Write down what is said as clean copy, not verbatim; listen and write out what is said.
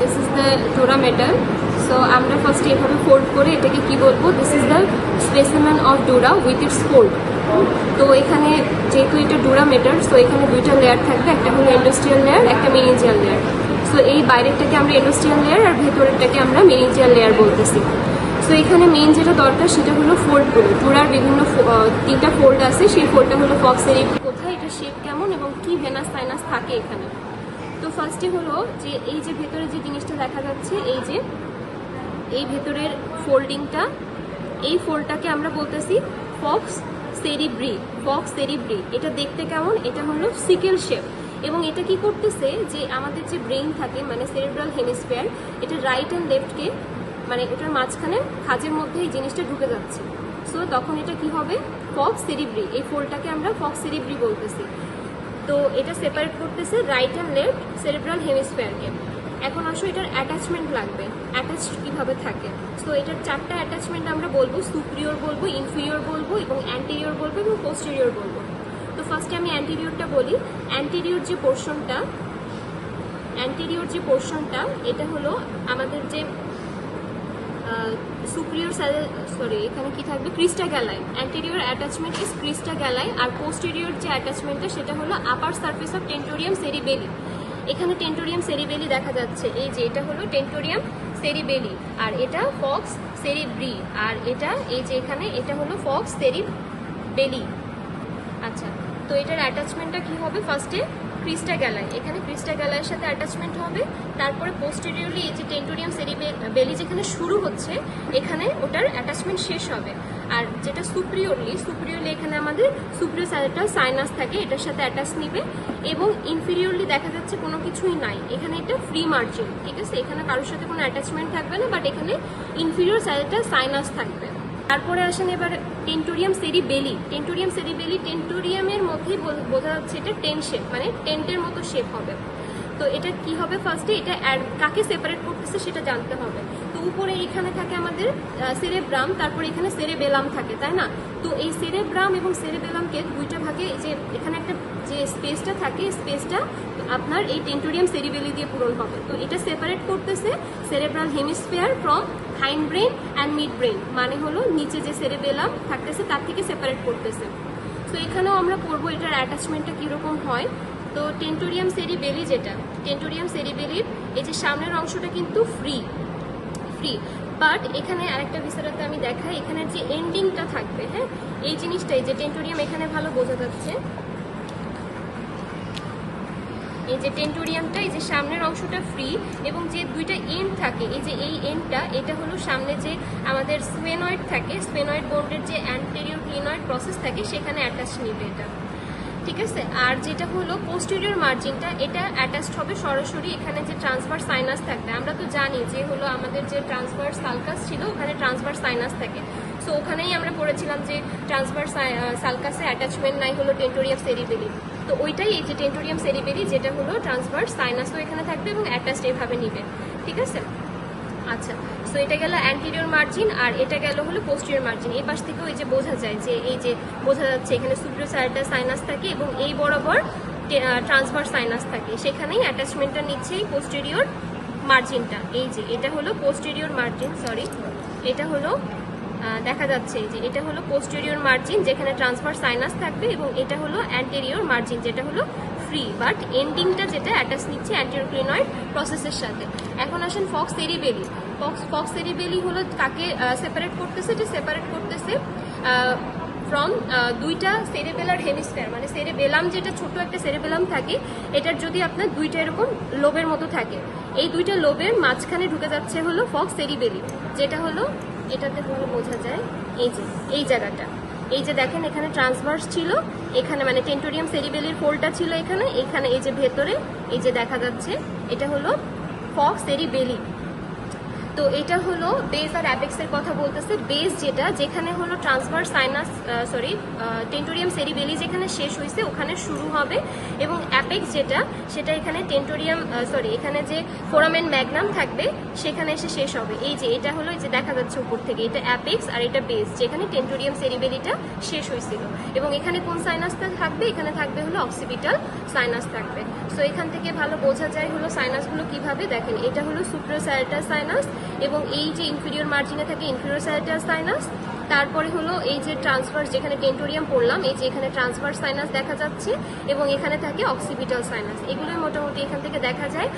This is the ডোরা metal. So আমরা ফার্স্টে এভাবে ফোল্ড করে এটাকে কি বলবো, this is the specimen of ডোরা উইথ ইটস ফোল্ড। তো এখানে যেহেতু এটা ডোরা মেটাল, সো এখানে দুইটা লেয়ার থাকবে, একটা হলো এন্ডোস্টিয়াল লেয়ার, একটা মেনিনজিয়াল লেয়ার। সো এই বাইরেরটাকে আমরা এন্ডোস্টিয়াল লেয়ার আর ভেতরেরটাকে আমরা মেনিনজিয়াল লেয়ার বলতেছি। সো এখানে মেইন যেটা দরকার সেটা হলো ফোল্ডগুলো। ডোরার বিভিন্ন 3টা ফোল্ড আছে, সেই ফোল্ডটা হলো ফক্স সেরিব্রি কোথায়, এটা শেপ কেমন এবং কি ভেনাস সাইনাস থাকে এখানে। তো ফার্স্টে হলো যে এই যে ভেতরে যে জিনিসটা দেখা যাচ্ছে, এই যে এই ভেতরের ফোল্ডিংটা, এই ফোল্ডটাকে আমরা বলতেছি ফক্স সেরিব্রি। ফক্স সেরিব্রি এটা দেখতে কেমন, এটা হলো সিকেল শেপ। এবং এটা কি করতেছে যে আমাদের যে ব্রেইন থাকে মানে সেরিব্রাল হেমিস্ফিয়ার, এটা রাইট অ্যান্ড লেফটকে মানে এটার মাঝখানে খাঁজের মধ্যে এই জিনিসটা ঢুকে যাচ্ছে। সো তখন এটা কি হবে, ফক্স সেরিব্রি। এই ফোল্ডটাকে আমরা ফক্স সেরিব্রি বলতেছি। তো এটা সেপারেট করতেছে রাইট অ্যান্ড লেফট সেরিব্রাল হেমিস্ফিয়ারকে। এখন আসো এটার অ্যাটাচমেন্ট লাগবে, অ্যাটাচ কিভাবে থাকে। সো এটার 4টা অ্যাটাচমেন্ট আমরা বলবো, সুপিরিয়র বলবো, ইনফিরিয়র বলবো এবং অ্যান্টেরিয়র বলবো এবং পোস্টেরিয়র বলবো। তো ফার্স্টে আমি অ্যান্টেরিয়রটা বলি। অ্যান্টেরিয়র যে পোর্শনটা এটা হলো আমাদের যে সুপিরিয়র এখানে কি থাকবে, crista galli. Anterior attachment is crista galli. আর পোস্টেরিয়র যে অ্যাটাচমেন্টটা সেটা হলো আপার সারফেস অফ টেন্টোরিয়াম সেরিবেলি। এখানে টেন্টোরিয়াম সেরিবেলি দেখা যাচ্ছে, এই যে এটা হলো টেন্টোরিয়াম সেরিবেলি, আর এটা ফক্স সেরিব্রি, আর এটা এই যে এখানে এটা হলো ফক্স সেরিবেলি। আচ্ছা, তো এটার অ্যাটাচমেন্টটা কি হবে, ফার্স্টে ক্রিস্টা গ্যালাই, এখানে ক্রিস্টা গ্যালাইয়ের সাথে অ্যাটাচমেন্ট হবে। তারপরে পোস্টেরিয়রলি এই যে টেন্টোরিয়াম সেরিবেলি যেখানে শুরু হচ্ছে, এখানে ওটার অ্যাটাচমেন্ট শেষ হবে। আর যেটা সুপিরিয়রলি এখানে আমাদের সুপিরিয়র স্যালেটাল সাইনাস থাকে, এটার সাথে অ্যাটাচ নিবে। এবং ইনফিরিয়রলি দেখা যাচ্ছে কোনো কিছুই নাই, এখানে একটা ফ্রি মার্জিন, ঠিক আছে, এখানে কারোর সাথে কোনো অ্যাটাচমেন্ট থাকবে না, বাট এখানে ইনফিরিয়র স্যালেটাল সাইনাস থাকবে। তারপরে আসেন এবার টেন্টোরিয়াম সেরিবেলি। টেন্টোরিয়ামের মধ্যেই বোঝা যাচ্ছে এটা টেন শেপ, মানে টেন্টের মতো শেপ হবে। তো এটা কি হবে, ফার্স্টে এটা কাকে সেপারেট করতেছে সেটা জানতে হবে। তো উপরে এখানে থাকে আমাদের সেরেব্রাম, তারপরে এখানে সেরেবেলাম থাকে, তাই না। তো এই সেরেব্রাম এবং সেরেবেলামকে দুইটা ভাগে, যে এখানে একটা যে স্পেসটা থাকে, স্পেসটা আপনার এই টেন্টোরিয়াম সেরিবেলি দিয়ে পূরণ হবে। তো এটা সেপারেট করতেছে cerebral hemisphere from hind brain and mid brain, মানে হলো নিচে যে সেরেবেলাম থাকতেছে তার থেকে সেপারেট করতেছে। তো এখানেও আমরা পড়বো এটার অ্যাটাচমেন্টটা কীরকম হয়। তো টেন্টোরিয়াম সেরিবেলি টেন্টোরিয়াম সেরিবেলির এই যে সামনের অংশটা কিন্তু ফ্রি, বাট এখানে আরেকটা বিষয়টাতে আমি দেখাই, এখানে যে এন্ডিংটা থাকবে, হ্যাঁ, এই জিনিসটাই যে টেন্টোরিয়াম এখানে ভালো বোঝা যাচ্ছে। এই যে টেন্টোরিয়ামটা, এই যে সামনের অংশটা ফ্রি এবং যে দুইটা এন্ড থাকে, এই যে এই এন্ডটা, এটা হলো সামনে যে আমাদের স্পেনয়েড থাকে, স্পেনয়েড বোর্ডের যে অ্যান্টেরিয়র ক্লিনয়েড প্রসেস থাকে সেখানে অ্যাটাচ নিবে এটা, ঠিক আছে। আর যেটা হলো পোস্টেরিয়র মার্জিনটা, এটা অ্যাটাচড হবে সরাসরি এখানে যে ট্রান্সভার্স সাইনাস থাকবে। আমরা তো জানি যে হলো আমাদের যে ট্রান্সভার্স সালকাস ছিল, ওখানে ট্রান্সভার্স সাইনাস থাকে। সো ওখানেই আমরা পড়েছিলাম যে ট্রান্সভার্স সালকাসে অ্যাটাচমেন্ট নাই হলো টেন্টোরিয়াম সেরিবেলি। তো ওইটাই এই যে টেন্টোরিয়াম সেরিবেলি, যেটা হলো ট্রান্সভার্স সাইনাসও এখানে থাকবে এবং অ্যাটাচড এভাবে নিবে, ঠিক আছে। আচ্ছা, সো এটা গেল অ্যান্টেরিয়র মার্জিন, আর এটা গেল হলো পোস্টেরিয়র মার্জিন। এই পাশ থেকেও এই যে বোঝা যায় যে এই যে বোঝা যাচ্ছে এখানে সুপিরিয়র স্যালেটাল সাইনাস থাকে এবং এই বরাবর ট্রান্সভার্স সাইনাস থাকে, সেখানেই অ্যাটাচমেন্টটা নিচ্ছে এই পোস্টেরিয়র মার্জিনটা। এই যে এটা হলো পোস্টেরিয়র মার্জিন, এটা হলো দেখা যাচ্ছে যে এটা হলো পোস্টেরিয়র মার্জিন যেখানে ট্রান্সভার্স সাইনাস থাকবে, এবং এটা হলো অ্যান্টেরিয়র মার্জিন যেটা হলো ফ্রি, বাট এন্ডিংটা যেটা অ্যাটাচ নিচ্ছে অ্যান্টেরিয়র ক্লিনয়েড প্রসেসের সাথে। এখন আসেন ফক্স সেরিবেলি। ফক্স সেরিবেলি হলো কাকে সেপারেট করতেছে, যে সেপারেট করতেছে ফ্রম দুইটা সেরেবেলার হেমিস্ফিয়ার, মানে সেরেবেলাম যেটা ছোট একটা সেরেবেলাম থাকে, এটার যদি আপনার দুইটা এরকম লোবের মতো থাকে, এই দুইটা লোবের মাঝখানে ঢুকে যাচ্ছে হলো ফক্স সেরিবেলি, যেটা হলো এটাতে ভালো বোঝা যায় এই যে এই জায়গাটা, এই যে দেখেন এখানে ট্রান্সভার্স ছিল, এখানে মানে টেন্টোরিয়াম সেরিবেলির ফোল্ডটা ছিল এখানে, এখানে এই যে ভেতরে এই যে দেখা যাচ্ছে এটা হলো ফক্স সেরিবেলি। তো তো এটা হলো বেস আর অ্যাপেক্সের কথা বলতেছে। বেস যেটা, যেখানে হলো ট্রান্সভার্স সাইনাস টেন্টোরিয়াম সেরিবেলি যেখানে শেষ হয়েছে ওখানে শুরু হবে, এবং অ্যাপেক্স যেটা সেটা এখানে এখানে যে ফোরামেন ম্যাগনাম থাকবে সেখানে এসে শেষ হবে। এই যে এটা হলো যে দেখা যাচ্ছে উপর থেকে, এটা অ্যাপেক্স আর এটা বেস, যেখানে টেন্টোরিয়াম সেরিবেলিটা শেষ হয়েছিল। এবং এখানে কোন সাইনাসটা থাকবে? এখানে থাকবে হলো অক্সিপিটাল সাইনাস থাকবে। সো এখান থেকে ভালো বোঝা যায় হলো সাইনাসগুলো কিভাবে। দেখেন এটা হলো সুপ্রাসায়াটাল সাইনাস, এবং এই যে ইনফিরিয়র মার্জিনে থাকে ইনফিরিয়র সায়াটাল সাইনাস। তারপরে হলো এই যে ট্রান্সভার্স, যেখানে টেন্টোরিয়াম পড়লাম, এই যে এখানে ট্রান্সভার্স সাইনাস দেখা যাচ্ছে, এবং এখানে থাকে অক্সিপিটাল সাইনাস। এগুলোই মোটামুটি এখান থেকে দেখা যায়।